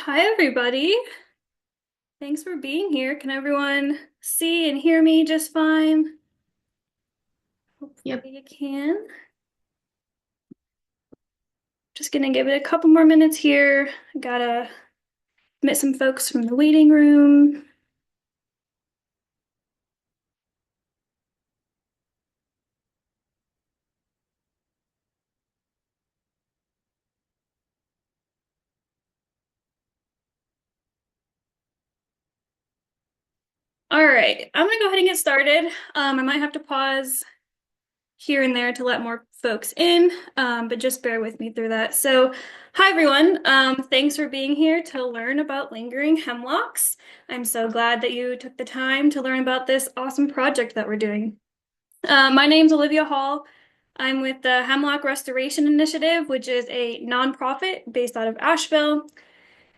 Hi, everybody. Thanks for being here. Can everyone see and hear me just fine? Yep. Hopefully you can. Just gonna give it a couple more minutes here. I gotta admit some folks from the waiting room. All right, I'm gonna go ahead and get started. I might have to pause here and there to let more folks in, but just bear with me through that. So, hi everyone. Thanks for being here to learn about lingering hemlocks. I'm so glad that you took the time to learn about this awesome project that we're doing. My name's Olivia Hall. I'm with the Hemlock Restoration Initiative, which is a nonprofit based out of Asheville.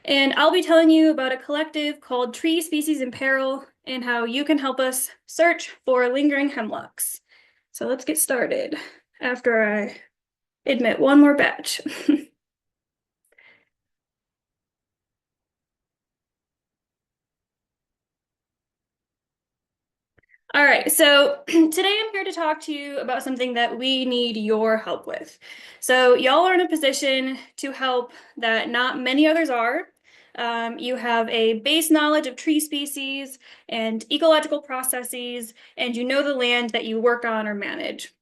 And I'll be telling you about a collective called Tree Species in Peril and how you can help us search for lingering hemlocks. So let's get started after I admit one more batch. All right, so today I'm here to talk to you about something that we need your help with. So, y'all are in a position to help that not many others are. You have a base knowledge of tree species and ecological processes, and you know the land that you work on or manage.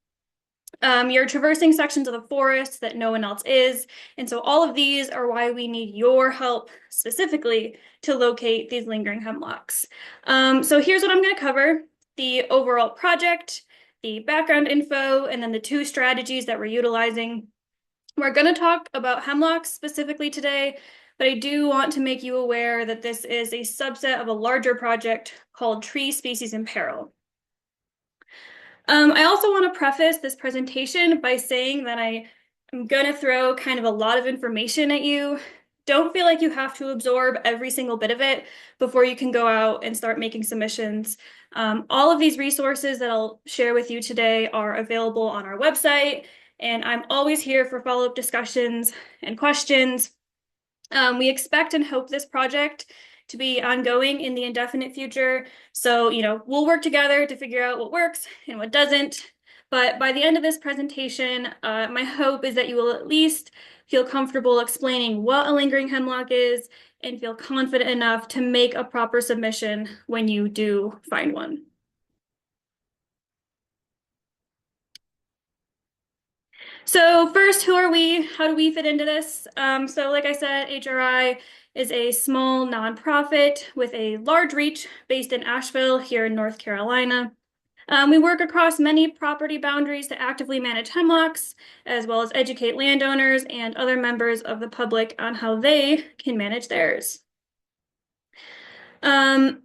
You're traversing sections of the forest that no one else is, and so all of these are why we need your help specifically to locate these lingering hemlocks. So here's what I'm going to cover: the overall project, the background info, and then the two strategies that we're utilizing. We're going to talk about hemlocks specifically today, but I do want to make you aware that this is a subset of a larger project called Tree Species in Peril. I also want to preface this presentation by saying that I am going to throw kind of a lot of information at you. Don't feel like you have to absorb every single bit of it before you can go out and start making submissions. All of these resources that I'll share with you today are available on our website, and I'm always here for follow-up discussions and questions. We expect and hope this project to be ongoing in the indefinite future. So, we'll work together to figure out what works and what doesn't. But by the end of this presentation, my hope is that you will at least feel comfortable explaining what a lingering hemlock is and feel confident enough to make a proper submission when you do find one. So first, who are we? How do we fit into this? So like I said, HRI is a small nonprofit with a large reach based in Asheville here in North Carolina. We work across many property boundaries to actively manage hemlocks, as well as educate landowners and other members of the public on how they can manage theirs. Um,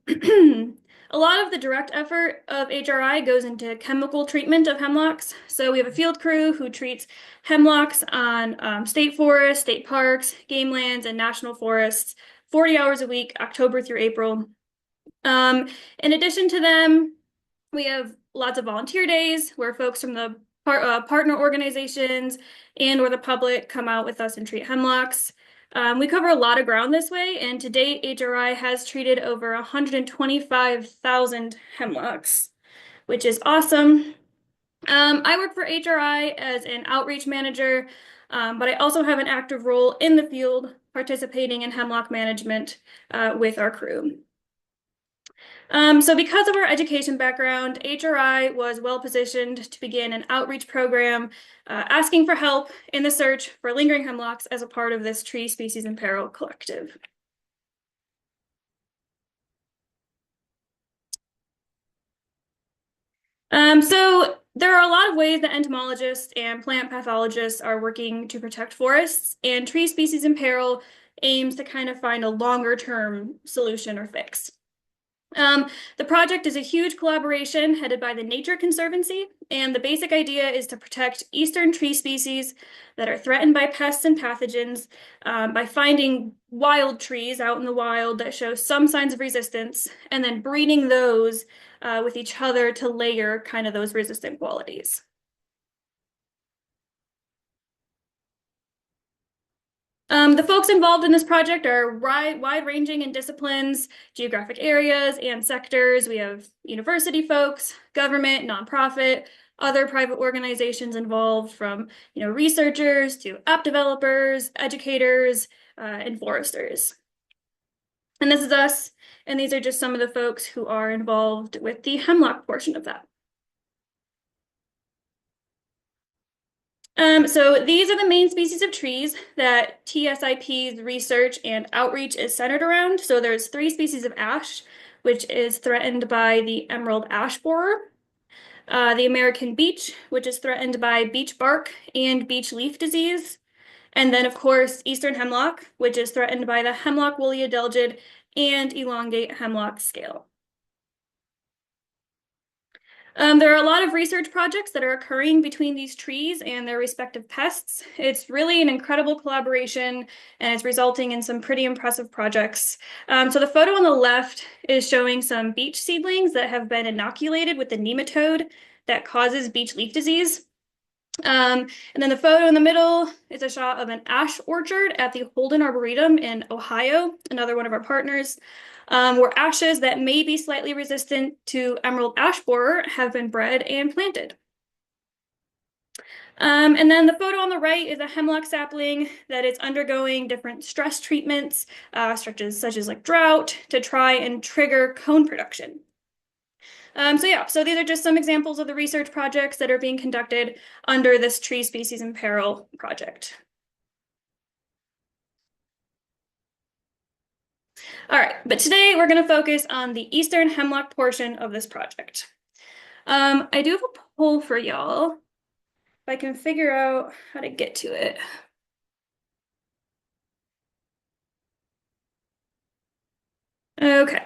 a lot of the direct effort of HRI goes into chemical treatment of hemlocks. So we have a field crew who treats hemlocks on state forests, state parks, game lands, and national forests 40 hours a week, October through April. In addition to them, we have lots of volunteer days where folks from the partner organizations and or the public come out with us and treat hemlocks. We cover a lot of ground this way, and to date, HRI has treated over 125,000 hemlocks, which is awesome. I work for HRI as an outreach manager, but I also have an active role in the field participating in hemlock management with our crew. So because of our education background, HRI was well positioned to begin an outreach program asking for help in the search for lingering hemlocks as a part of this Tree Species in Peril collective. So there are a lot of ways that entomologists and plant pathologists are working to protect forests, and Tree Species in Peril aims to kind of find a longer term solution or fix. The project is a huge collaboration headed by the Nature Conservancy, and the basic idea is to protect eastern tree species that are threatened by pests and pathogens by finding wild trees out in the wild that show some signs of resistance, and then breeding those with each other to layer kind of those resistant qualities. The folks involved in this project are wide-ranging in disciplines, geographic areas, and sectors. We have university folks, government, nonprofit, other private organizations involved, from researchers to app developers, educators, and foresters. And this is us, and these are just some of the folks who are involved with the hemlock portion of that. So these are the main species of trees that TSIP's research and outreach is centered around. So there's 3 species of ash, which is threatened by the emerald ash borer, the American beech, which is threatened by beech bark and beech leaf disease, and then, of course, eastern hemlock, which is threatened by the hemlock woolly adelgid and elongate hemlock scale. There are a lot of research projects that are occurring between these trees and their respective pests. It's really an incredible collaboration, and it's resulting in some pretty impressive projects. So the photo on the left is showing some beech seedlings that have been inoculated with the nematode that causes beech leaf disease. And then the photo in the middle is a shot of an ash orchard at the Holden Arboretum in Ohio, another one of our partners, where ashes that may be slightly resistant to emerald ash borer have been bred and planted. And then the photo on the right is a hemlock sapling that is undergoing different stress treatments, such as like drought, to try and trigger cone production. So these are just some examples of the research projects that are being conducted under this Tree Species in Peril project. All right, but today we're going to focus on the eastern hemlock portion of this project. I do have a poll for y'all, if I can figure out how to get to it. Okay.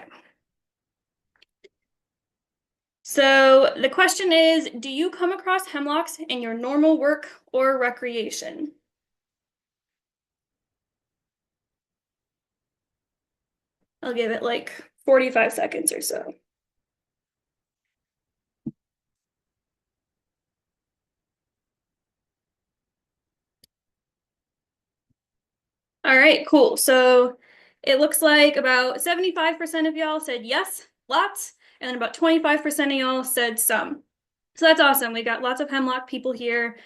So the question is, do you come across hemlocks in your normal work or recreation? I'll give it like 45 seconds or so. All right, cool. So it looks like about 75% of y'all said yes, lots, and then about 25% of y'all said some. So that's awesome. We got lots of hemlock people here.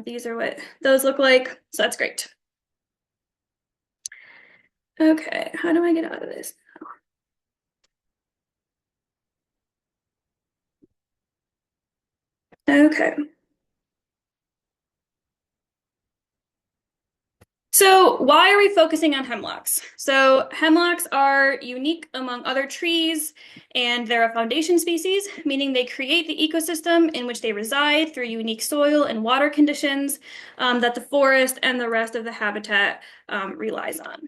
These are what those look like. So that's great. Okay, how do I get out of this? Okay. So why are we focusing on hemlocks? So hemlocks are unique among other trees, and they're a foundation species, meaning they create the ecosystem in which they reside through unique soil and water conditions that the forest and the rest of the habitat relies on.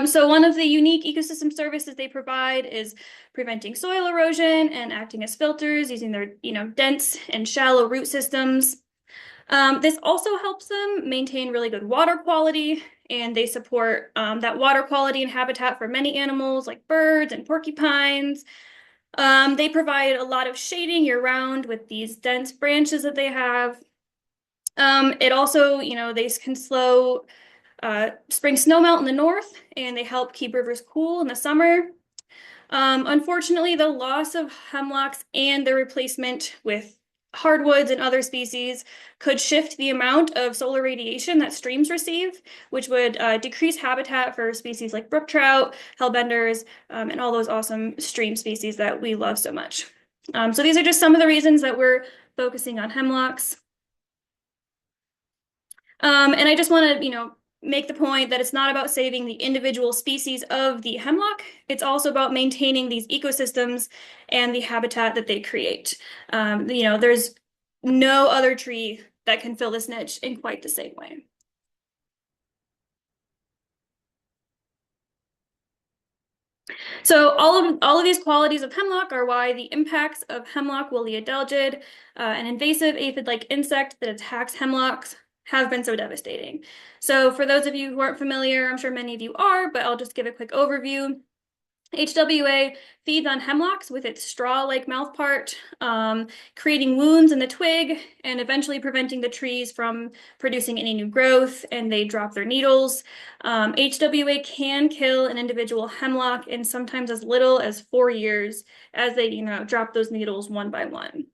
So one of the unique ecosystem services they provide is preventing soil erosion and acting as filters using their, dense and shallow root systems. This also helps them maintain really good water quality, and they support that water quality and habitat for many animals like birds and porcupines. They provide a lot of shading year-round with these dense branches that they have. It also, they can slow spring snowmelt in the north, and they help keep rivers cool in the summer. Unfortunately, the loss of hemlocks and their replacement with hardwoods and other species could shift the amount of solar radiation that streams receive, which would decrease habitat for species like brook trout, hellbenders, and all those awesome stream species that we love so much. So these are just some of the reasons that we're focusing on hemlocks. And I just want to, make the point that it's not about saving the individual species of the hemlock. It's also about maintaining these ecosystems and the habitat that they create. There's no other tree that can fill this niche in quite the same way. So all of these qualities of hemlock are why the impacts of hemlock woolly adelgid, an invasive aphid-like insect that attacks hemlocks, have been so devastating. So for those of you who aren't familiar, I'm sure many of you are, but I'll just give a quick overview. HWA feeds on hemlocks with its straw-like mouthpart, creating wounds in the twig and eventually preventing the trees from producing any new growth, and they drop their needles. HWA can kill an individual hemlock in sometimes as little as 4 years as they, drop those needles one by one.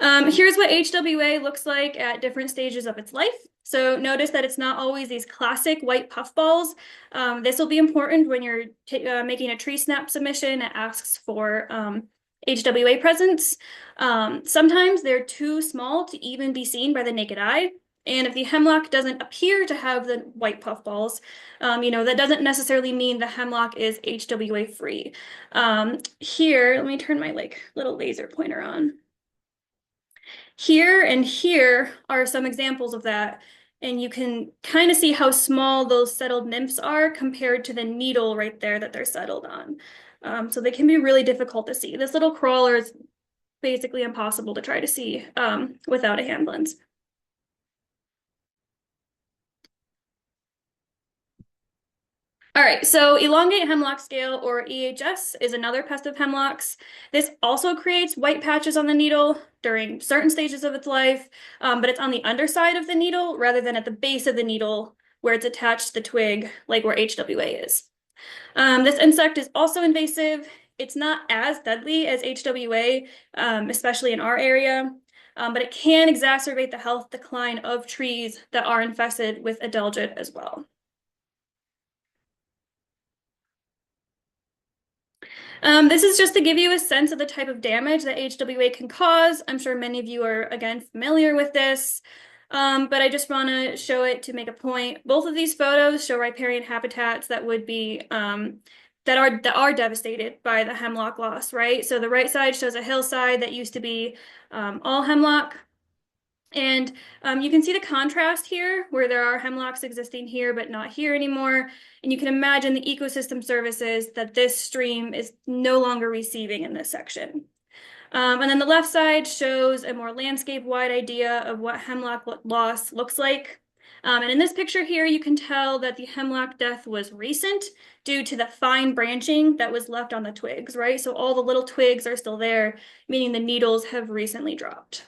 Here's what HWA looks like at different stages of its life. So notice that it's not always these classic white puffballs. This will be important when you're making a TreeSnap submission that asks for HWA presence. Sometimes they're too small to even be seen by the naked eye. And if the hemlock doesn't appear to have the white puffballs, that doesn't necessarily mean the hemlock is HWA free. Here, let me turn my little laser pointer on. Here and here are some examples of that, and you can kind of see how small those settled nymphs are compared to the needle right there that they're settled on. So they can be really difficult to see. This little crawler is basically impossible to try to see without a hand lens. All right, so elongate hemlock scale, or EHS, is another pest of hemlocks. This also creates white patches on the needle during certain stages of its life, but it's on the underside of the needle rather than at the base of the needle where it's attached to the twig, like where HWA is. This insect is also invasive. It's not as deadly as HWA, especially in our area, but it can exacerbate the health decline of trees that are infested with adelgid as well. This is just to give you a sense of the type of damage that HWA can cause. I'm sure many of you are, again, familiar with this, but I just want to show it to make a point. Both of these photos show riparian habitats that would be that are devastated by the hemlock loss, right? So the right side shows a hillside that used to be all hemlock. And you can see the contrast here, where there are hemlocks existing here, but not here anymore. And you can imagine the ecosystem services that this stream is no longer receiving in this section. And then the left side shows a more landscape-wide idea of what hemlock loss looks like. And in this picture here, you can tell that the hemlock death was recent due to the fine branching that was left on the twigs, right? So all the little twigs are still there, meaning the needles have recently dropped.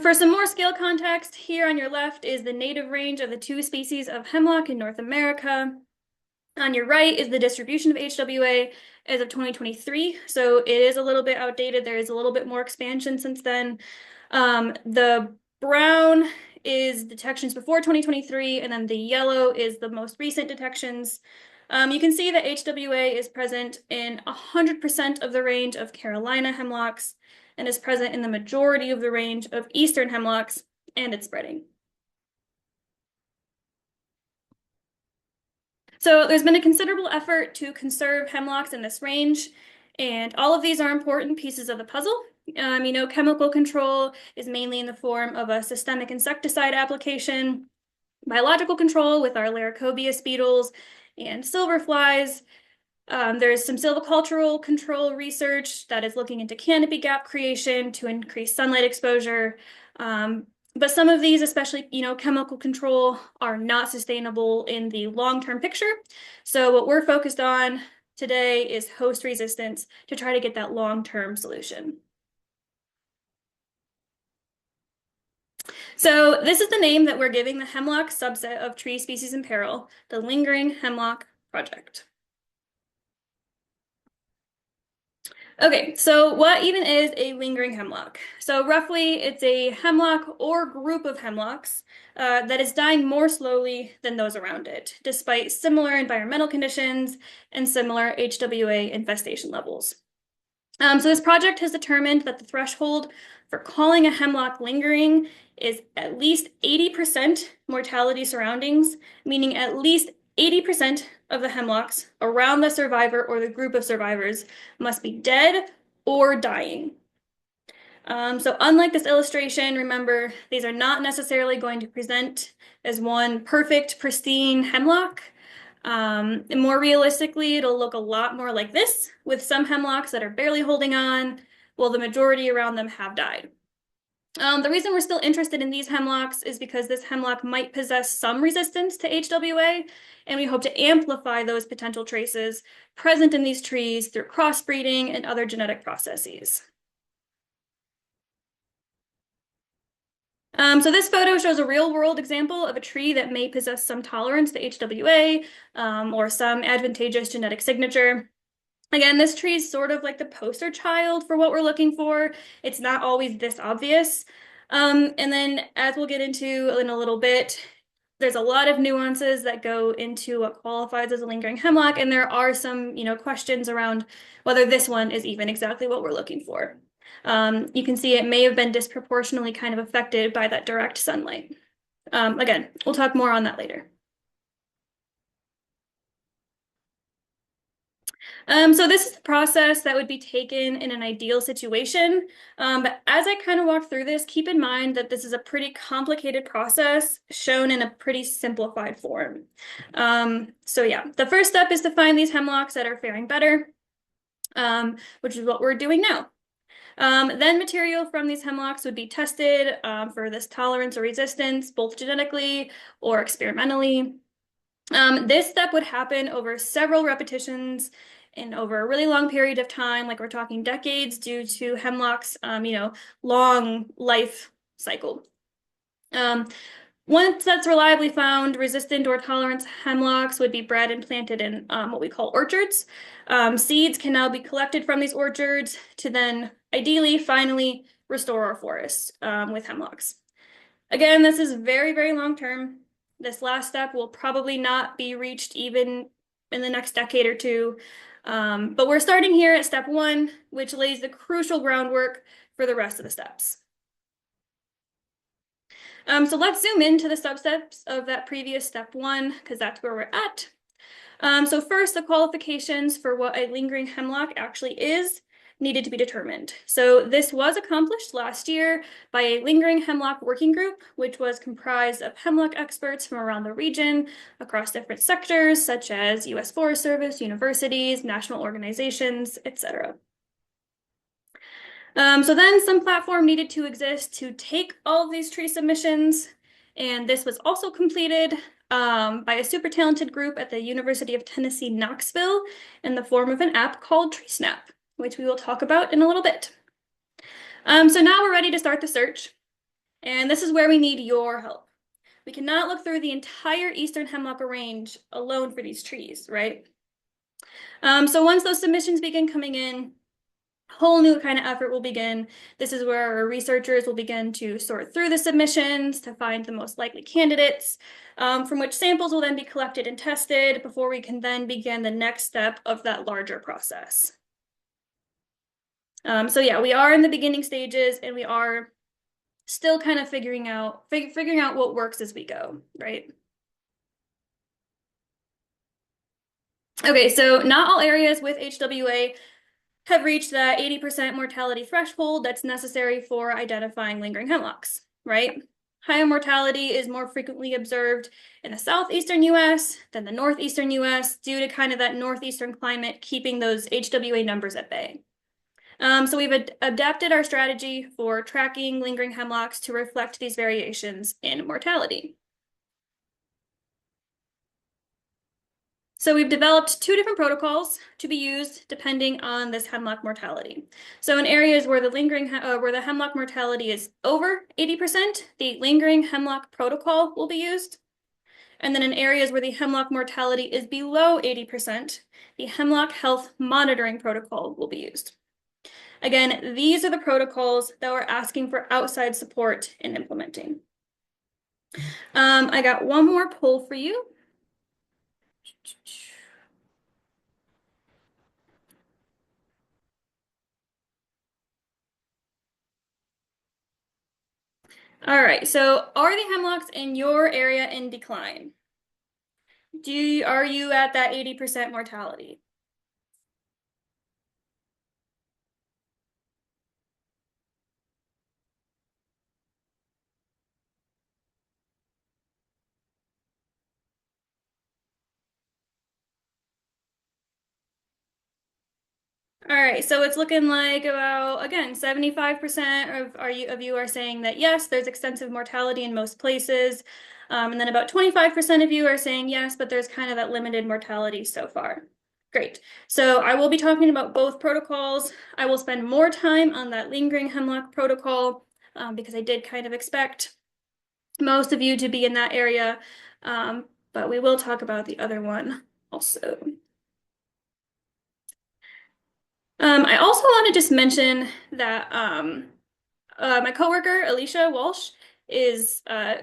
For some more scale context, here on your left is the native range of the two species of hemlock in North America. On your right is the distribution of HWA as of 2023. So it is a little bit outdated. There is a little bit more expansion since then. The brown is detections before 2023, and then the yellow is the most recent detections. You can see that HWA is present in 100% of the range of Carolina hemlocks and is present in the majority of the range of eastern hemlocks, and it's spreading. So there's been a considerable effort to conserve hemlocks in this range, and all of these are important pieces of the puzzle. Chemical control is mainly in the form of a systemic insecticide application, biological control with our Laricobius beetles and silverflies. There's some silvicultural control research that is looking into canopy gap creation to increase sunlight exposure. But some of these, especially, chemical control, are not sustainable in the long-term picture. So what we're focused on today is host resistance to try to get that long-term solution. So this is the name that we're giving the hemlock subset of tree species in peril, the Lingering Hemlock Project. Okay, so what even is a lingering hemlock? So roughly, it's a hemlock or group of hemlocks that is dying more slowly than those around it, despite similar environmental conditions and similar HWA infestation levels. So this project has determined that the threshold for calling a hemlock lingering is at least 80% mortality surroundings, meaning at least 80% of the hemlocks around the survivor or the group of survivors must be dead or dying. So unlike this illustration, remember, these are not necessarily going to present as one perfect, pristine hemlock. And more realistically, it'll look a lot more like this, with some hemlocks that are barely holding on, while the majority around them have died. The reason we're still interested in these hemlocks is because this hemlock might possess some resistance to HWA, and we hope to amplify those potential traces present in these trees through crossbreeding and other genetic processes. So this photo shows a real-world example of a tree that may possess some tolerance to HWA or some advantageous genetic signature. Again, this tree is sort of like the poster child for what we're looking for. It's not always this obvious. And then, as we'll get into in a little bit, there's a lot of nuances that go into what qualifies as a lingering hemlock, and there are some, questions around whether this one is even exactly what we're looking for. You can see it may have been disproportionately kind of affected by that direct sunlight. Again, we'll talk more on that later. So this is the process that would be taken in an ideal situation. But as I kind of walk through this, keep in mind that this is a pretty complicated process shown in a pretty simplified form. So yeah, the first step is to find these hemlocks that are faring better, which is what we're doing now. Then material from these hemlocks would be tested for this tolerance or resistance, both genetically or experimentally. This step would happen over several repetitions and over a really long period of time, like we're talking decades, due to hemlock's, long life cycle. Once that's reliably found, resistant or tolerant hemlocks would be bred and planted in what we call orchards. Seeds can now be collected from these orchards to then, ideally, finally restore our forests with hemlocks. Again, this is very, very long term. This last step will probably not be reached even in the next decade or two. But we're starting here at step 1, which lays the crucial groundwork for the rest of the steps. So let's zoom into the substeps of that previous step 1, because that's where we're at. So first, the qualifications for what a lingering hemlock actually is needed to be determined. So this was accomplished last year by a lingering hemlock working group, which was comprised of hemlock experts from around the region across different sectors, such as U.S. Forest Service, universities, national organizations, etc. So then some platform needed to exist to take all of these tree submissions, and this was also completed by a super talented group at the University of Tennessee, Knoxville, in the form of an app called TreeSnap, which we will talk about in a little bit. So now we're ready to start the search, and this is where we need your help. We cannot look through the entire eastern hemlock range alone for these trees, right? So once those submissions begin coming in, whole new kind of effort will begin. This is where our researchers will begin to sort through the submissions to find the most likely candidates, from which samples will then be collected and tested before we can then begin the next step of that larger process. So yeah, we are in the beginning stages and we are still kind of figuring out what works as we go, right? Okay, so not all areas with HWA have reached that 80% mortality threshold that's necessary for identifying lingering hemlocks, right? Higher mortality is more frequently observed in the southeastern US than the northeastern US due to kind of that northeastern climate keeping those HWA numbers at bay. So we've adapted our strategy for tracking lingering hemlocks to reflect these variations in mortality. So we've developed 2 different protocols to be used depending on this hemlock mortality. So in areas where the hemlock mortality is over 80%, the lingering hemlock protocol will be used. And then in areas where the hemlock mortality is below 80%, the hemlock health monitoring protocol will be used. Again, these are the protocols that we're asking for outside support in implementing. I got one more poll for you. All right, so are the hemlocks in your area in decline? Are you at that 80% mortality? All right, so it's looking like about, again, 75% of you are saying that yes, there's extensive mortality in most places. And then about 25% of you are saying yes, but there's kind of that limited mortality so far. Great. So I will be talking about both protocols. I will spend more time on that lingering hemlock protocol because I did kind of expect most of you to be in that area, but we will talk about the other one also. I also want to just mention that my coworker, Alicia Walsh, is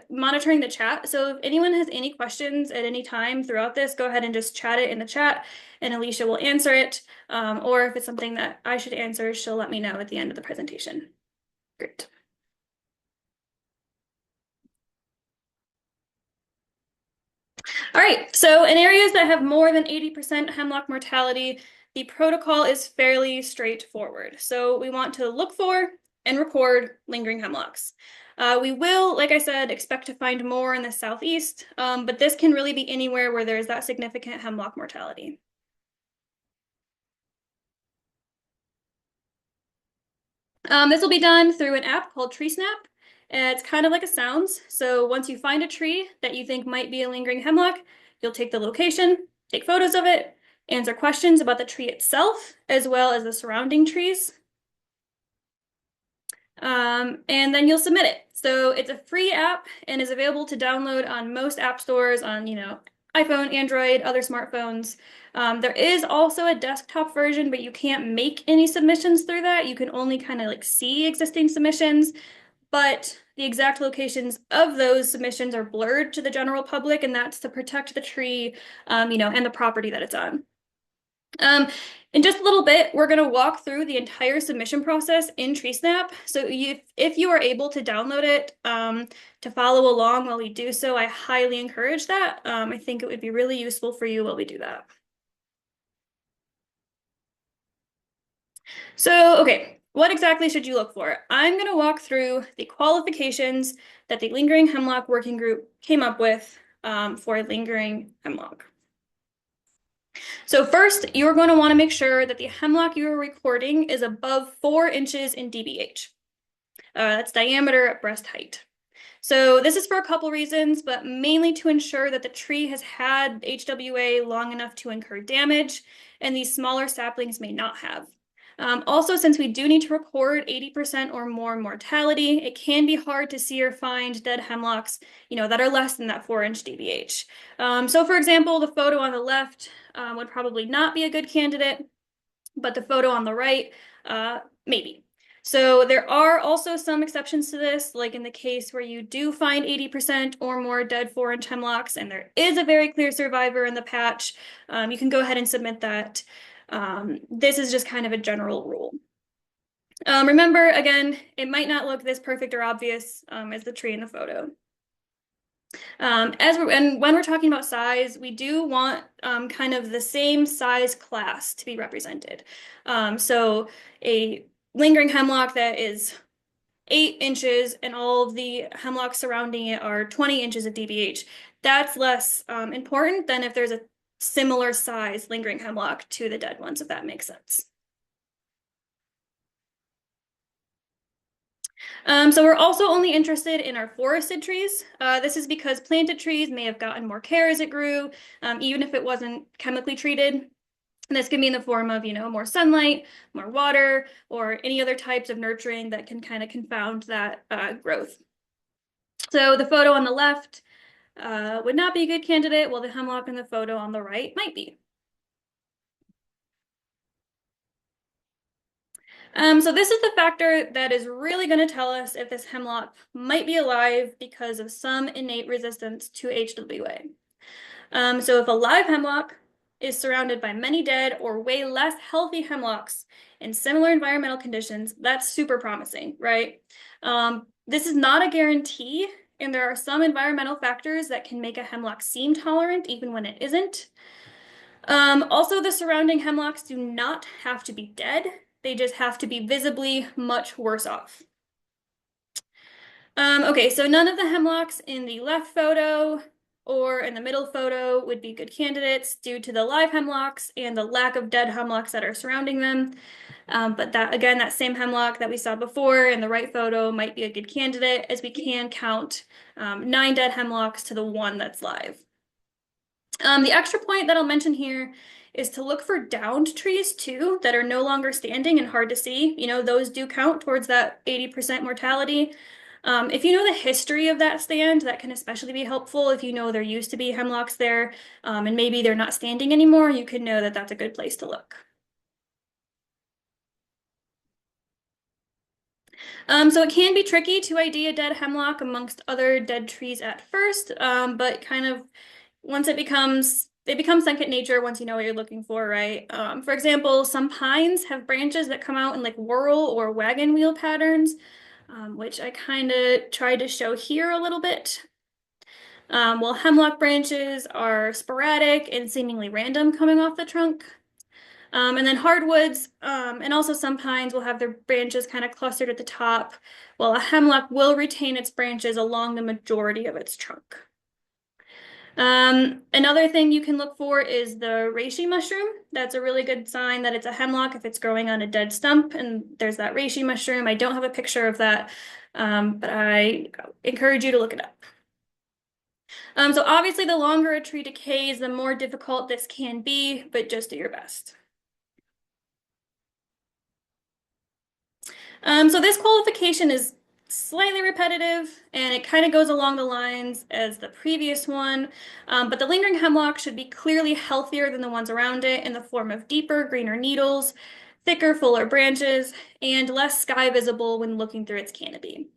monitoring the chat. So if anyone has any questions at any time throughout this, go ahead and just chat it in the chat and Alicia will answer it. Or if it's something that I should answer, she'll let me know at the end of the presentation. Great. All right, so in areas that have more than 80% hemlock mortality, the protocol is fairly straightforward. So we want to look for and record lingering hemlocks. We will, like I said, expect to find more in the southeast, but this can really be anywhere where there's that significant hemlock mortality. This will be done through an app called TreeSnap. It's kind of like a sounds. So once you find a tree that you think might be a lingering hemlock, you'll take the location, take photos of it, answer questions about the tree itself, as well as the surrounding trees. And then you'll submit it. So it's a free app and is available to download on most app stores on, iPhone, Android, other smartphones. There is also a desktop version, but you can't make any submissions through that. You can only kind of like see existing submissions, but the exact locations of those submissions are blurred to the general public, and that's to protect the tree, and the property that it's on. In just a little bit, we're going to walk through the entire submission process in TreeSnap. So if you are able to download it to follow along while we do so, I highly encourage that. I think it would be really useful for you while we do that. So, okay, what exactly should you look for? I'm going to walk through the qualifications that the Lingering Hemlock Working Group came up with for lingering hemlock. So first, you're going to want to make sure that the hemlock you are recording is above 4 inches in dBH. That's diameter at breast height. So this is for a couple reasons, but mainly to ensure that the tree has had HWA long enough to incur damage, and these smaller saplings may not have. Also, since we do need to record 80% or more mortality, it can be hard to see or find dead hemlocks, that are less than that 4-inch dBH. So for example, the photo on the left would probably not be a good candidate, but the photo on the right, maybe. So there are also some exceptions to this, like in the case where you do find 80% or more dead 4-inch hemlocks, and there is a very clear survivor in the patch, you can go ahead and submit that. This is just kind of a general rule. Remember, again, it might not look this perfect or obvious as the tree in the photo. And when we're talking about size, we do want kind of the same size class to be represented. So a lingering hemlock that is 8 inches and all of the hemlocks surrounding it are 20 inches of dBH. That's less important than if there's a similar size lingering hemlock to the dead ones, if that makes sense. So we're also only interested in our forested trees. This is because planted trees may have gotten more care as it grew, even if it wasn't chemically treated. And this can be in the form of, more sunlight, more water, or any other types of nurturing that can kind of confound that growth. So the photo on the left would not be a good candidate, while the hemlock in the photo on the right might be. So this is the factor that is really going to tell us if this hemlock might be alive because of some innate resistance to HWA. So if a live hemlock is surrounded by many dead or way less healthy hemlocks in similar environmental conditions, that's super promising, right? This is not a guarantee, and there are some environmental factors that can make a hemlock seem tolerant even when it isn't. Also, the surrounding hemlocks do not have to be dead. They just have to be visibly much worse off. Okay, so none of the hemlocks in the left photo or in the middle photo would be good candidates due to the live hemlocks and the lack of dead hemlocks that are surrounding them. But that, again, that same hemlock that we saw before in the right photo might be a good candidate, as we can count 9 dead hemlocks to the 1 that's live. The extra point that I'll mention here is to look for downed trees too that are no longer standing and hard to see. You know, those do count towards that 80% mortality. If you know the history of that stand, that can especially be helpful. If you know there used to be hemlocks there and maybe they're not standing anymore, you can know that that's a good place to look. So it can be tricky to ID a dead hemlock amongst other dead trees at first, but kind of once it becomes second nature once you know what you're looking for, right? For example, some pines have branches that come out in like whorl or wagon wheel patterns, which I kind of tried to show here a little bit. While hemlock branches are sporadic and seemingly random coming off the trunk. And then hardwoods and also some pines will have their branches kind of clustered at the top, while a hemlock will retain its branches along the majority of its trunk. Another thing you can look for is the reishi mushroom. That's a really good sign that it's a hemlock if it's growing on a dead stump, and there's that reishi mushroom. I don't have a picture of that, but I encourage you to look it up. So obviously the longer a tree decays, the more difficult this can be, but just do your best. So this qualification is slightly repetitive, and it kind of goes along the lines as the previous one, but the lingering hemlock should be clearly healthier than the ones around it in the form of deeper, greener needles, thicker, fuller branches, and less sky visible when looking through its canopy.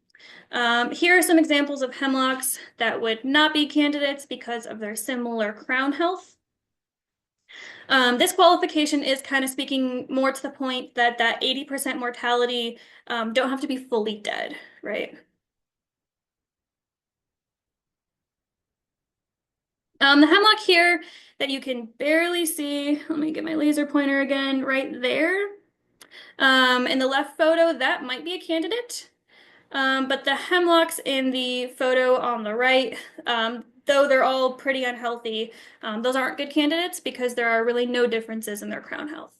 Here are some examples of hemlocks that would not be candidates because of their similar crown health. This qualification is kind of speaking more to the point that 80% mortality don't have to be fully dead, right? The hemlock here that you can barely see, let me get my laser pointer again, right there. In the left photo, that might be a candidate. But the hemlocks in the photo on the right, though they're all pretty unhealthy, those aren't good candidates because there are really no differences in their crown health.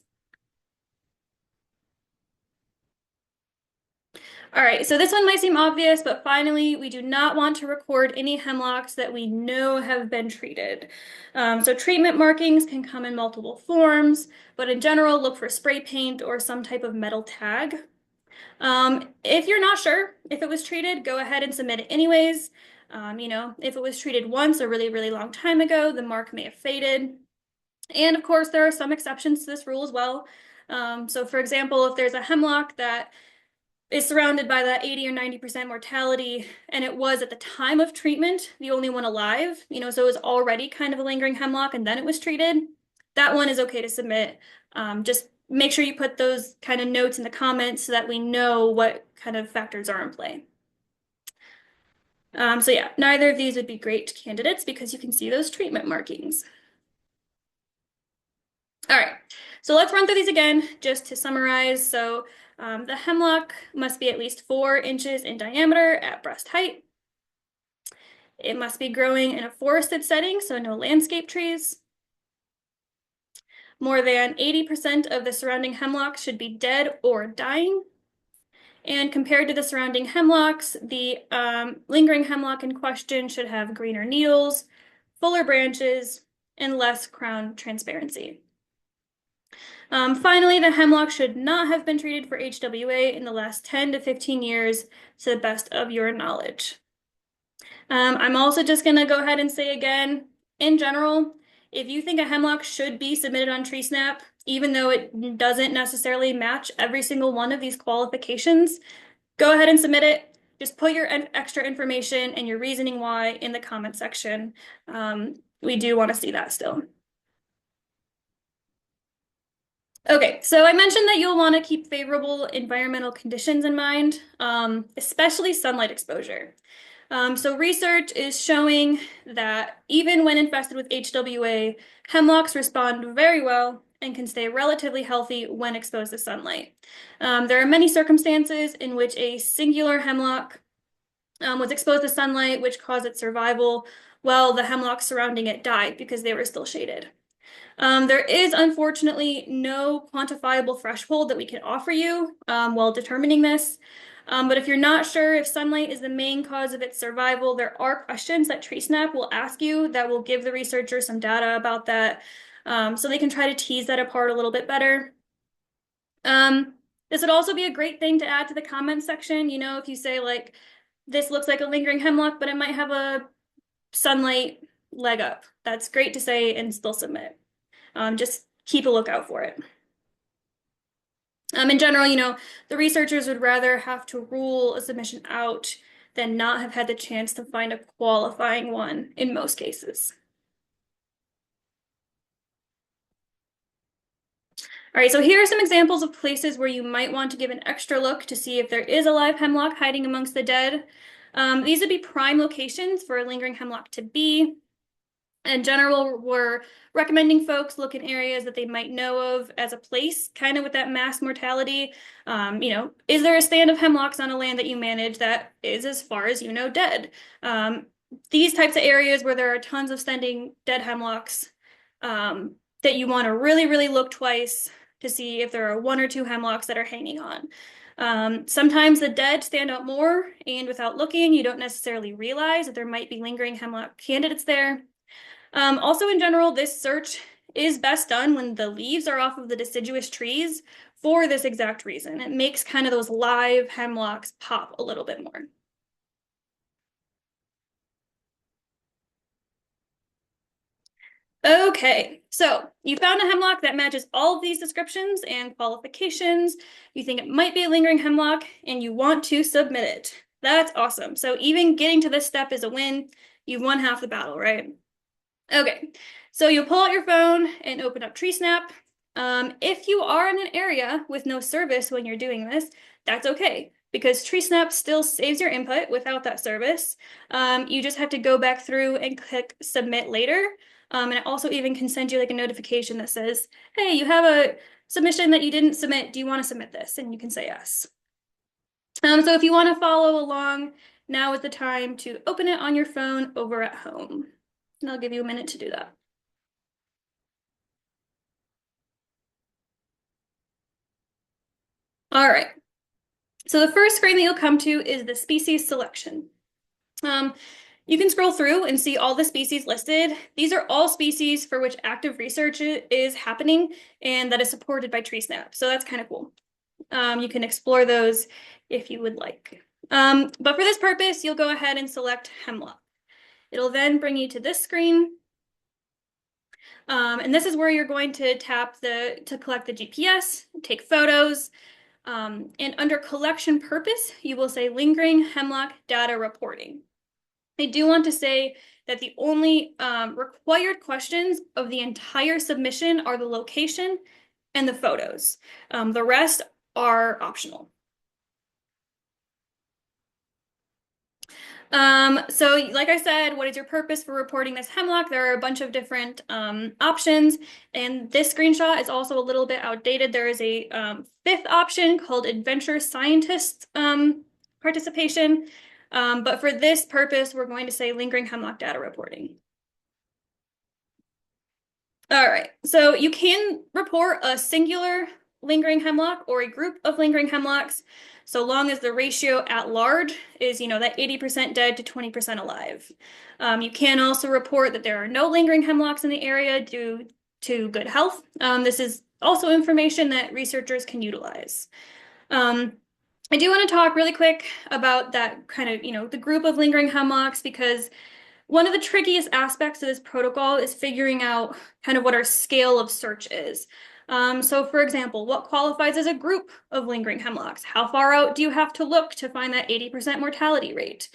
All right, so this one might seem obvious, but finally, we do not want to record any hemlocks that we know have been treated. So treatment markings can come in multiple forms, but in general, look for spray paint or some type of metal tag. If you're not sure if it was treated, go ahead and submit it anyways. You know, if it was treated once a really, really long time ago, the mark may have faded. And of course, there are some exceptions to this rule as well. So for example, if there's a hemlock that is surrounded by that 80 or 90% mortality, and it was at the time of treatment the only one alive, you know, so it was already kind of a lingering hemlock and then it was treated, that one is okay to submit. Just make sure you put those kind of notes in the comments so that we know what kind of factors are in play. So yeah, neither of these would be great candidates because you can see those treatment markings. All right, so let's run through these again just to summarize. So the hemlock must be at least 4 inches in diameter at breast height. It must be growing in a forested setting, so no landscape trees. More than 80% of the surrounding hemlocks should be dead or dying. And compared to the surrounding hemlocks, the lingering hemlock in question should have greener needles, fuller branches, and less crown transparency. Finally, the hemlock should not have been treated for HWA in the last 10 to 15 years to the best of your knowledge. I'm also just going to go ahead and say again, in general, if you think a hemlock should be submitted on TreeSnap, even though it doesn't necessarily match every single one of these qualifications, go ahead and submit it. Just put your extra information and your reasoning why in the comment section. We do want to see that still. Okay, so I mentioned that you'll want to keep favorable environmental conditions in mind, especially sunlight exposure. So research is showing that even when infested with HWA, hemlocks respond very well and can stay relatively healthy when exposed to sunlight. There are many circumstances in which a singular hemlock was exposed to sunlight, which caused its survival, while the hemlocks surrounding it died because they were still shaded. There is unfortunately no quantifiable threshold that we can offer you while determining this. But if you're not sure if sunlight is the main cause of its survival, there are questions that TreeSnap will ask you that will give the researchers some data about that, so they can try to tease that apart a little bit better. This would also be a great thing to add to the comments section. You know, if you say like, this looks like a lingering hemlock, but it might have a sunlight leg up. That's great to say and still submit. Just keep a lookout for it. In general, you know, the researchers would rather have to rule a submission out than not have had the chance to find a qualifying one in most cases. All right, so here are some examples of places where you might want to give an extra look to see if there is a live hemlock hiding amongst the dead. These would be prime locations for a lingering hemlock to be. In general, we're recommending folks look in areas that they might know of as a place, kind of with that mass mortality. You know, is there a stand of hemlocks on a land that you manage that is, as far as you know, dead? These types of areas where there are tons of standing dead hemlocks, that you want to really, really look twice to see if there are one or two hemlocks that are hanging on. Sometimes the dead stand out more, and without looking, you don't necessarily realize that there might be lingering hemlock candidates there. Also, in general, this search is best done when the leaves are off of the deciduous trees for this exact reason. It makes kind of those live hemlocks pop a little bit more. Okay, so you found a hemlock that matches all of these descriptions and qualifications. You think it might be a lingering hemlock and you want to submit it. That's awesome. So even getting to this step is a win. You've won half the battle, right? Okay, so you'll pull out your phone and open up TreeSnap. If you are in an area with no service when you're doing this, that's okay, because TreeSnap still saves your input without that service. You just have to go back through and click submit later. And it also even can send you like a notification that says, hey, you have a submission that you didn't submit. Do you want to submit this? And you can say yes. So if you want to follow along, now is the time to open it on your phone over at home. And I'll give you a minute to do that. All right. So the first screen that you'll come to is the species selection. You can scroll through and see all the species listed. These are all species for which active research is happening and that is supported by TreeSnap. So that's kind of cool. You can explore those if you would like. But for this purpose, you'll go ahead and select hemlock. It'll then bring you to this screen. And this is where you're going to tap to collect the GPS, take photos, and under collection purpose, you will say lingering hemlock data reporting. I do want to say that the only required questions of the entire submission are the location and the photos. The rest are optional. So like I said, what is your purpose for reporting this hemlock? There are a bunch of different options, and this screenshot is also a little bit outdated. There is a fifth option called adventure scientist participation. But for this purpose, we're going to say lingering hemlock data reporting. All right, so you can report a singular lingering hemlock or a group of lingering hemlocks, so long as the ratio at large is, you know, that 80% dead to 20% alive. You can also report that there are no lingering hemlocks in the area due to good health. This is also information that researchers can utilize. I do want to talk really quick about that kind of, you know, the group of lingering hemlocks, because one of the trickiest aspects of this protocol is figuring out kind of what our scale of search is. So for example, what qualifies as a group of lingering hemlocks? How far out do you have to look to find that 80% mortality rate?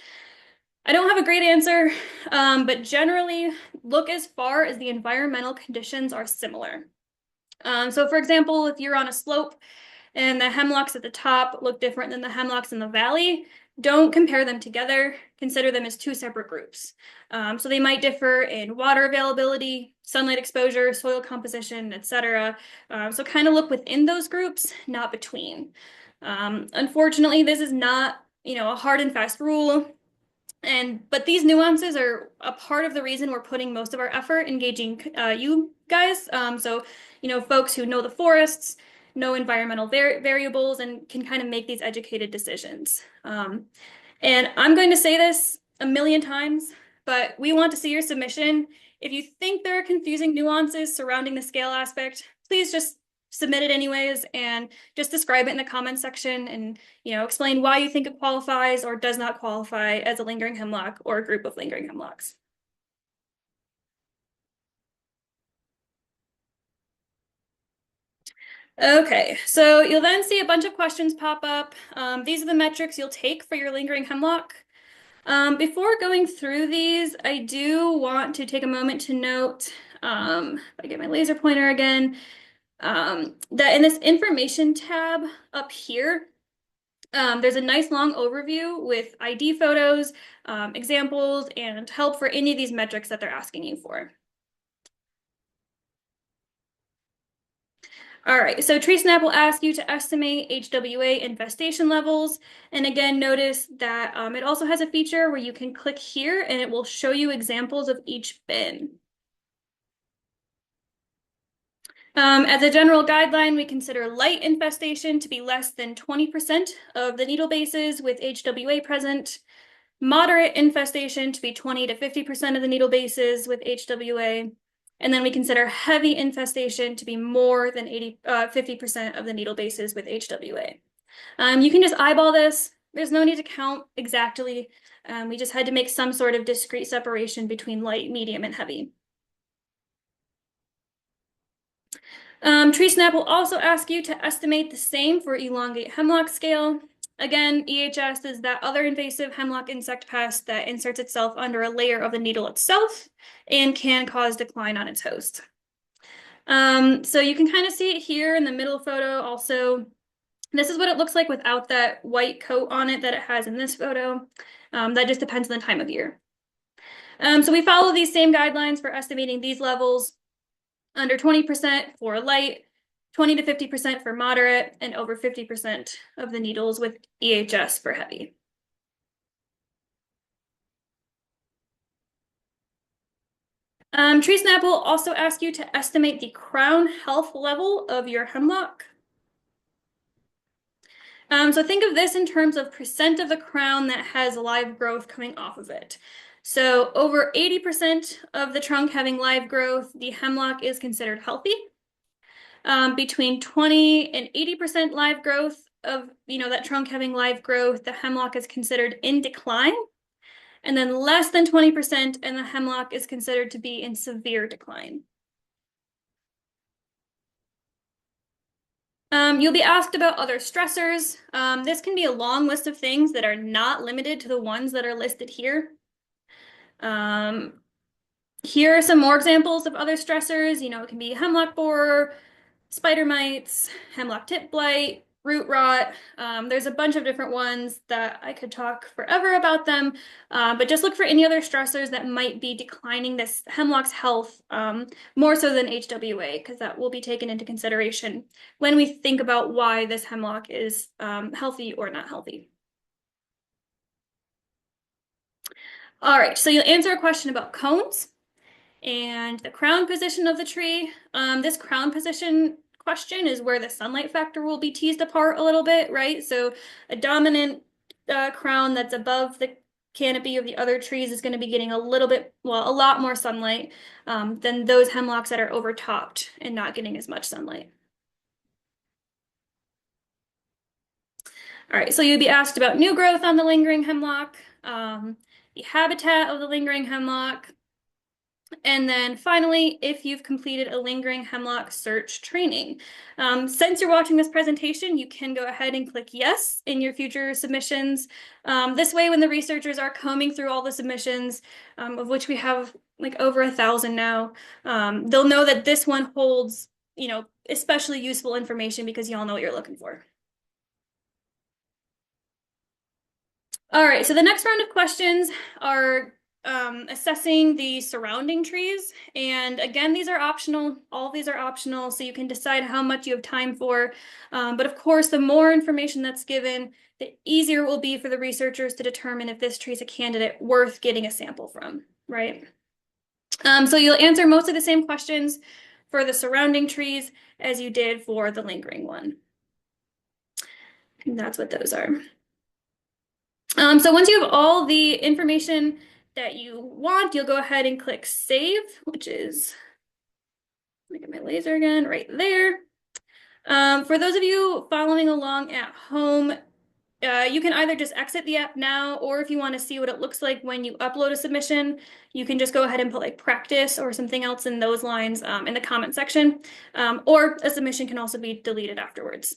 I don't have a great answer, but generally look as far as the environmental conditions are similar. So for example, if you're on a slope and the hemlocks at the top look different than the hemlocks in the valley, don't compare them together. Consider them as two separate groups. So they might differ in water availability, sunlight exposure, soil composition, etc. So kind of look within those groups, not between. Unfortunately, this is not, you know, a hard and fast rule. But these nuances are a part of the reason we're putting most of our effort engaging you guys. Folks who know the forests, know environmental variables, and can kind of make these educated decisions. And I'm going to say this a million times, but we want to see your submission. If you think there are confusing nuances surrounding the scale aspect, please just submit it anyways and just describe it in the comments section and explain why you think it qualifies or does not qualify as a lingering hemlock or a group of lingering hemlocks. Okay, so you'll then see a bunch of questions pop up. These are the metrics you'll take for your lingering hemlock. Before going through these, I do want to take a moment to note, if I get my laser pointer again, that in this information tab up here, there's a nice long overview with ID photos, examples, and help for any of these metrics that they're asking you for. All right, so TreeSnap will ask you to estimate HWA infestation levels. And again, notice that it also has a feature where you can click here and it will show you examples of each bin. As a general guideline, we consider light infestation to be less than 20% of the needle bases with HWA present, moderate infestation to be 20 to 50% of the needle bases with HWA, and then we consider heavy infestation to be more than 50% of the needle bases with HWA. You can just eyeball this. There's no need to count exactly. We just had to make some sort of discrete separation between light, medium, and heavy. TreeSnap will also ask you to estimate the same for elongate hemlock scale. Again, EHS is that other invasive hemlock insect pest that inserts itself under a layer of the needle itself and can cause decline on its host. So you can kind of see it here in the middle photo also. This is what it looks like without that white coat on it that it has in this photo. That just depends on the time of year. So we follow these same guidelines for estimating these levels. Under 20% for light, 20 to 50% for moderate, and over 50% of the needles with EHS for heavy. TreeSnap will also ask you to estimate the crown health level of your hemlock. So think of this in terms of percent of the crown that has live growth coming off of it. So over 80% of the trunk having live growth, the hemlock is considered healthy. Between 20 and 80% live growth of that trunk having live growth, the hemlock is considered in decline. And then less than 20% and the hemlock is considered to be in severe decline. You'll be asked about other stressors. This can be a long list of things that are not limited to the ones that are listed here. Here are some more examples of other stressors. It can be hemlock borer, spider mites, hemlock tip blight, root rot. There's a bunch of different ones that I could talk forever about them, but just look for any other stressors that might be declining this hemlock's health more so than HWA, because that will be taken into consideration when we think about why this hemlock is healthy or not healthy. All right, so you'll answer a question about cones and the crown position of the tree. This crown position question is where the sunlight factor will be teased apart a little bit, right? So a dominant crown that's above the canopy of the other trees is going to be getting a lot more sunlight than those hemlocks that are overtopped and not getting as much sunlight. All right, so you'd be asked about new growth on the lingering hemlock, the habitat of the lingering hemlock, and then finally, if you've completed a lingering hemlock search training. Since you're watching this presentation, you can go ahead and click yes in your future submissions. This way, when the researchers are combing through all the submissions, of which we have like over 1,000 now, they'll know that this one holds, especially useful information because you all know what you're looking for. All right, so the next round of questions are assessing the surrounding trees. And again, these are optional. All of these are optional, so you can decide how much you have time for. But of course, the more information that's given, the easier it will be for the researchers to determine if this tree is a candidate worth getting a sample from, right? So you'll answer most of the same questions for the surrounding trees as you did for the lingering one. And that's what those are. So once you have all the information that you want, you'll go ahead and click Save, which is, let me get my laser again, right there. For those of you following along at home, you can either just exit the app now, or if you want to see what it looks like when you upload a submission, you can just go ahead and put like practice or something else in those lines in the comment section, or a submission can also be deleted afterwards.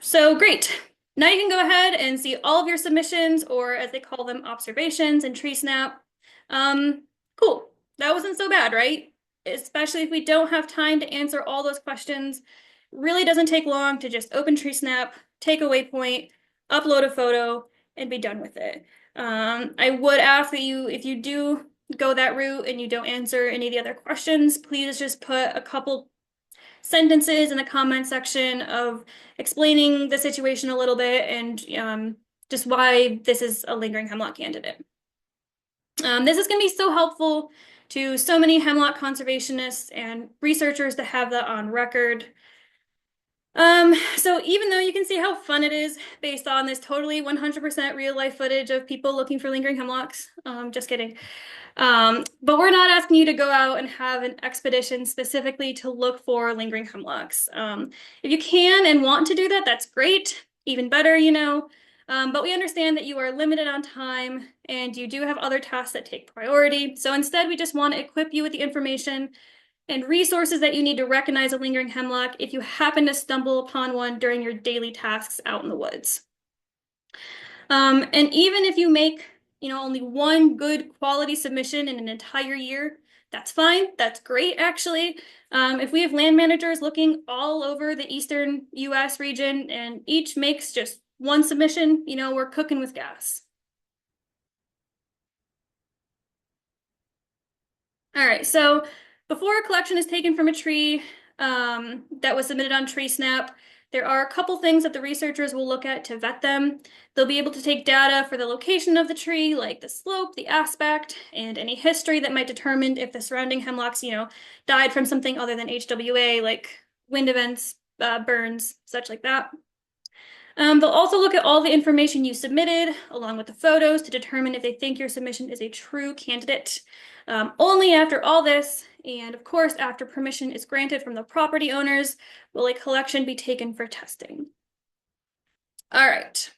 So great. Now you can go ahead and see all of your submissions, or as they call them, observations in TreeSnap. Cool. That wasn't so bad, right? Especially if we don't have time to answer all those questions. It really doesn't take long to just open TreeSnap, take a waypoint, upload a photo, and be done with it. I would ask that you, if you do go that route and you don't answer any of the other questions, please just put a couple sentences in the comment section of explaining the situation a little bit and just why this is a lingering hemlock candidate. This is going to be so helpful to so many hemlock conservationists and researchers to have that on record. So even though you can see how fun it is based on this totally 100% real life footage of people looking for lingering hemlocks, just kidding. But we're not asking you to go out and have an expedition specifically to look for lingering hemlocks. If you can and want to do that, that's great, even better, you know. But we understand that you are limited on time and you do have other tasks that take priority. So instead, we just want to equip you with the information and resources that you need to recognize a lingering hemlock if you happen to stumble upon one during your daily tasks out in the woods. And even if you make, only one good quality submission in an entire year, that's fine. That's great, actually. If we have land managers looking all over the eastern US region and each makes just one submission, we're cooking with gas. All right, so before a collection is taken from a tree that was submitted on TreeSnap, there are a couple things that the researchers will look at to vet them. They'll be able to take data for the location of the tree, like the slope, the aspect, and any history that might determine if the surrounding hemlocks, died from something other than HWA, like wind events, burns, such like that. They'll also look at all the information you submitted, along with the photos, to determine if they think your submission is a true candidate. Only after all this, and of course after permission is granted from the property owners, will a collection be taken for testing. All right.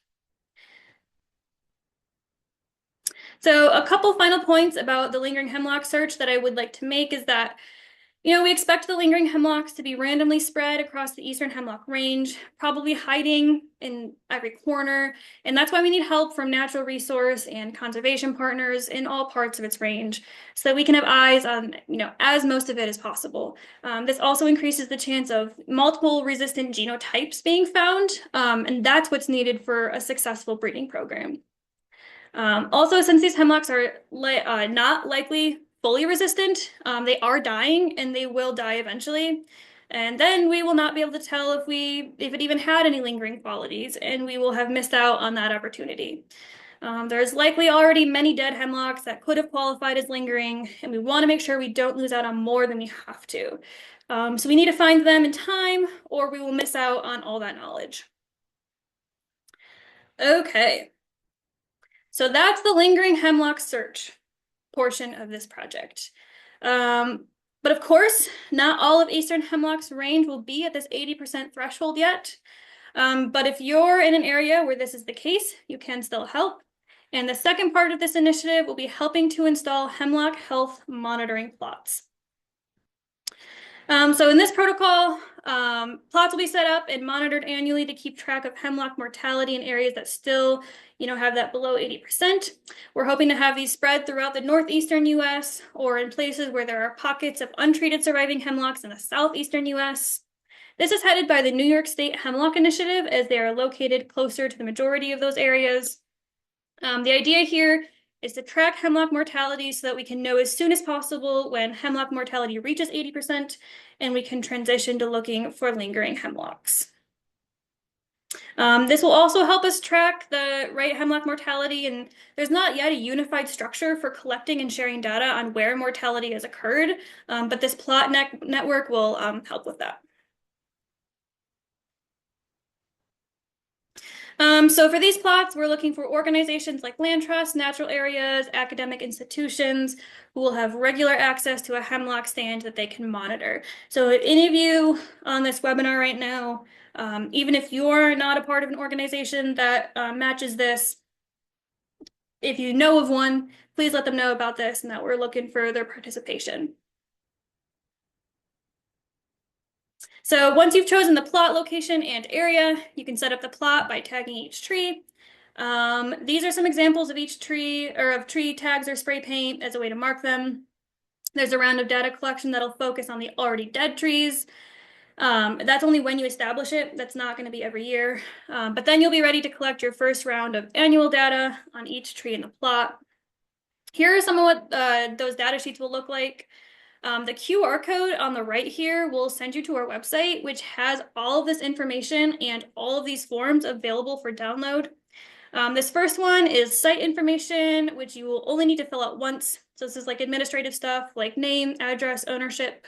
So a couple final points about the lingering hemlock search that I would like to make is that we expect the lingering hemlocks to be randomly spread across the eastern hemlock range, probably hiding in every corner, and that's why we need help from natural resource and conservation partners in all parts of its range, so that we can have eyes on, as most of it as possible. This also increases the chance of multiple resistant genotypes being found, and that's what's needed for a successful breeding program. Also, since these hemlocks are not likely fully resistant, they are dying and they will die eventually. And then we will not be able to tell if it even had any lingering qualities, and we will have missed out on that opportunity. There's likely already many dead hemlocks that could have qualified as lingering, and we want to make sure we don't lose out on more than we have to. So we need to find them in time, or we will miss out on all that knowledge. Okay. So that's the lingering hemlock search portion of this project. But of course, not all of eastern hemlock's range will be at this 80% threshold yet. But if you're in an area where this is the case, you can still help. And the second part of this initiative will be helping to install hemlock health monitoring plots. So in this protocol, plots will be set up and monitored annually to keep track of hemlock mortality in areas that still, have that below 80%. We're hoping to have these spread throughout the northeastern US or in places where there are pockets of untreated surviving hemlocks in the southeastern US. This is headed by the New York State Hemlock Initiative, as they are located closer to the majority of those areas. The idea here is to track hemlock mortality so that we can know as soon as possible when hemlock mortality reaches 80% and we can transition to looking for lingering hemlocks. This will also help us track the right hemlock mortality, and there's not yet a unified structure for collecting and sharing data on where mortality has occurred, but this plot network will help with that. So for these plots, we're looking for organizations like land trusts, natural areas, academic institutions who will have regular access to a hemlock stand that they can monitor. So if any of you on this webinar right now, even if you're not a part of an organization that matches this, if you know of one, please let them know about this and that we're looking for their participation. So once you've chosen the plot location and area, you can set up the plot by tagging each tree. These are some examples of each tree, or of tree tags or spray paint as a way to mark them. There's a round of data collection that'll focus on the already dead trees. That's only when you establish it. That's not going to be every year. But then you'll be ready to collect your first round of annual data on each tree in the plot. Here are some of what those data sheets will look like. The QR code on the right here will send you to our website, which has all of this information and all of these forms available for download. This first one is site information, which you will only need to fill out once. So this is like administrative stuff like name, address, ownership.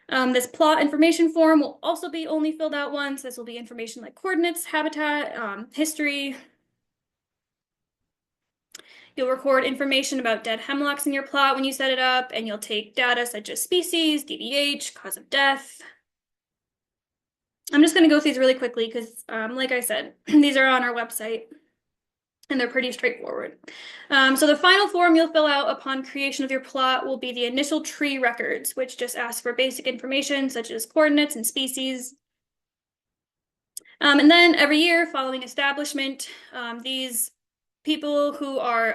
This plot information form will also be only filled out once. This will be information like coordinates, habitat, history. You'll record information about dead hemlocks in your plot when you set it up, and you'll take data such as species, DBH, cause of death. I'm just going to go through these really quickly because, like I said, these are on our website and they're pretty straightforward. So the final form you'll fill out upon creation of your plot will be the initial tree records, which just asks for basic information such as coordinates and species. And then every year following establishment, these people who are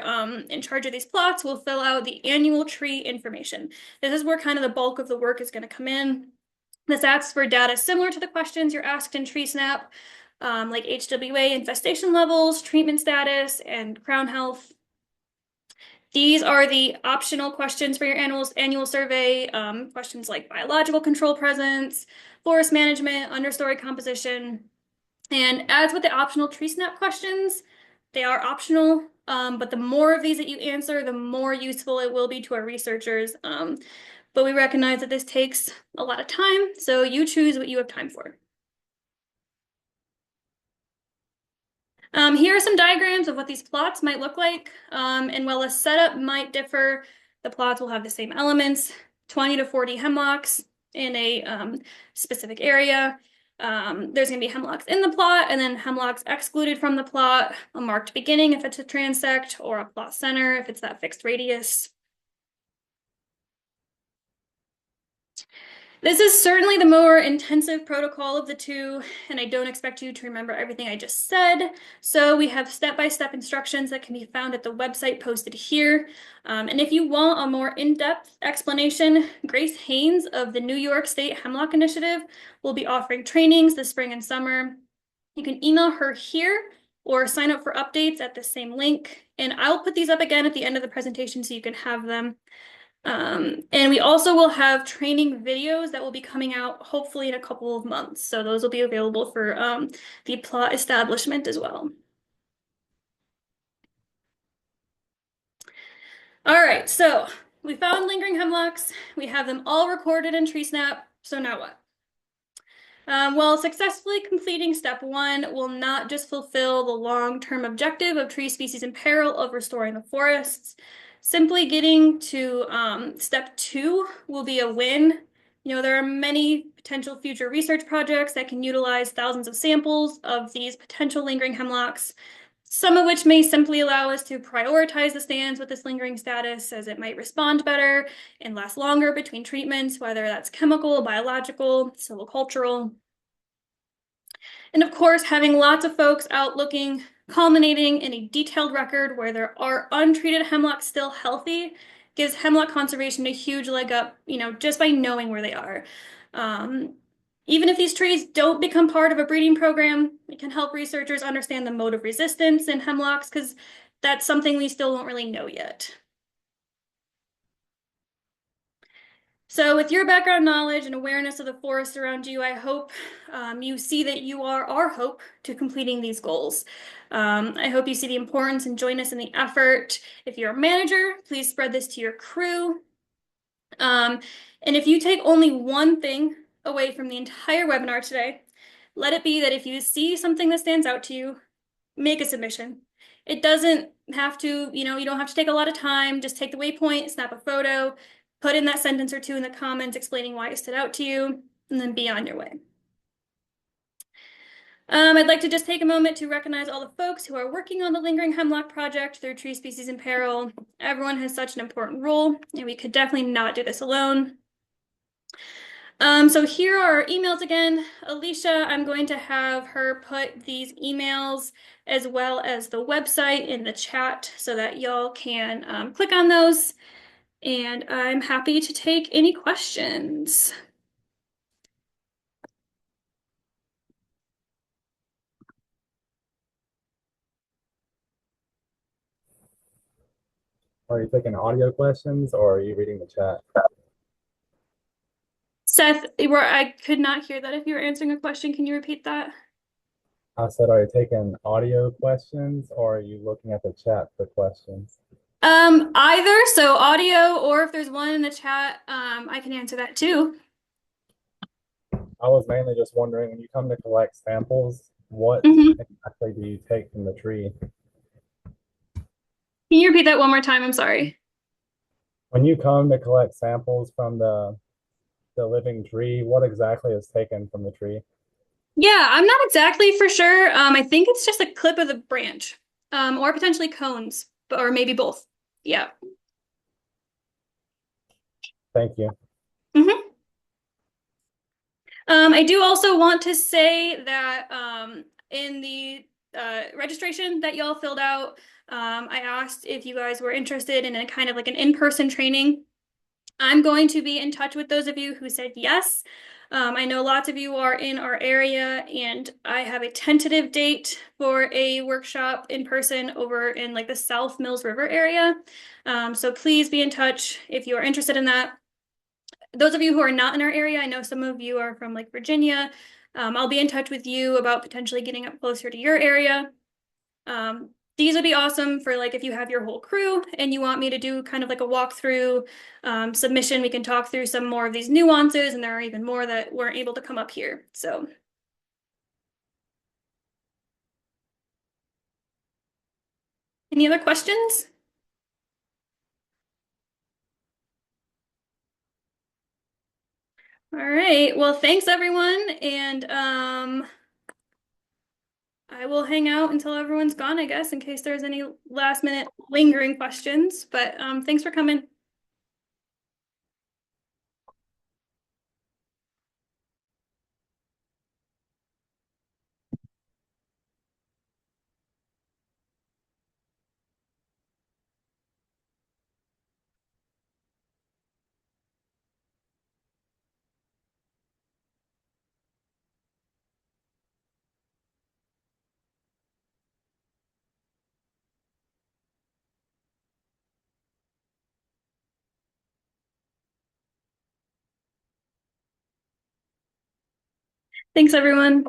in charge of these plots will fill out the annual tree information. This is where kind of the bulk of the work is going to come in. This asks for data similar to the questions you're asked in TreeSnap, like HWA infestation levels, treatment status, and crown health. These are the optional questions for your annual survey, questions like biological control presence, forest management, understory composition. And as with the optional TreeSnap questions, they are optional, but the more of these that you answer, the more useful it will be to our researchers. But we recognize that this takes a lot of time, so you choose what you have time for. Here are some diagrams of what these plots might look like. And while the setup might differ, the plots will have the same elements, 20 to 40 hemlocks in a specific area. There's going to be hemlocks in the plot and then hemlocks excluded from the plot, a marked beginning if it's a transect, or a plot center if it's that fixed radius. This is certainly the more intensive protocol of the two, and I don't expect you to remember everything I just said. So we have step-by-step instructions that can be found at the website posted here. And if you want a more in-depth explanation, Grace Haynes of the New York State Hemlock Initiative will be offering trainings this spring and summer. You can email her here or sign up for updates at the same link. And I'll put these up again at the end of the presentation so you can have them. And we also will have training videos that will be coming out hopefully in a couple of months. So those will be available for the plot establishment as well. All right, so we found lingering hemlocks. We have them all recorded in TreeSnap. So now what? Well, successfully completing step 1 will not just fulfill the long-term objective of tree species in peril of restoring the forests. Simply getting to step 2 will be a win. You know, there are many potential future research projects that can utilize thousands of samples of these potential lingering hemlocks, some of which may simply allow us to prioritize the stands with this lingering status as it might respond better and last longer between treatments, whether that's chemical, biological, silvicultural. And of course, having lots of folks out looking, culminating in a detailed record where there are untreated hemlocks still healthy, gives hemlock conservation a huge leg up, you know, just by knowing where they are. Even if these trees don't become part of a breeding program, it can help researchers understand the mode of resistance in hemlocks because that's something we still don't really know yet. So with your background knowledge and awareness of the forest around you, I hope you see that you are our hope to completing these goals. I hope you see the importance and join us in the effort. If you're a manager, please spread this to your crew. And if you take only one thing away from the entire webinar today, let it be that if you see something that stands out to you, make a submission. It doesn't have to, you don't have to take a lot of time. Just take the waypoint, snap a photo, put in that sentence or two in the comments explaining why it stood out to you, and then be on your way. I'd like to just take a moment to recognize all the folks who are working on the Lingering Hemlock project through Tree Species in Peril. Everyone has such an important role, and we could definitely not do this alone. So here are our emails again. Alicia, I'm going to have her put these emails as well as the website in the chat so that y'all can click on those. And I'm happy to take any questions. Are you taking audio questions or are you reading the chat? Seth, where I could not hear that if you were answering a question, can you repeat that? I said, are you taking audio questions or are you looking at the chat for questions? Either, so audio or if there's one in the chat, I can answer that too. I was mainly just wondering, when you come to collect samples, what Mhm. exactly do you take from the tree? Can you repeat that one more time? I'm sorry. When you come to collect samples from the living tree, what exactly is taken from the tree? Yeah, I'm not exactly for sure. I think it's just a clip of the branch, or potentially cones, or maybe both. Yeah. Thank you. hmm I do also want to say that in the registration that y'all filled out, I asked if you guys were interested in a kind of like an in-person training. I'm going to be in touch with those of you who said yes. I know lots of you are in our area, and I have a tentative date for a workshop in person over in like the South Mills River area. So please be in touch if you are interested in that. Those of you who are not in our area, I know some of you are from like Virginia. I'll be in touch with you about potentially getting up closer to your area. These would be awesome for like if you have your whole crew and you want me to do kind of like a walkthrough submission, we can talk through some more of these nuances, and there are even more that weren't able to come up here. So any other questions? All right. Well, thanks everyone. And I will hang out until everyone's gone, I guess, in case there's any last minute lingering questions. But thanks for coming. Thanks, everyone.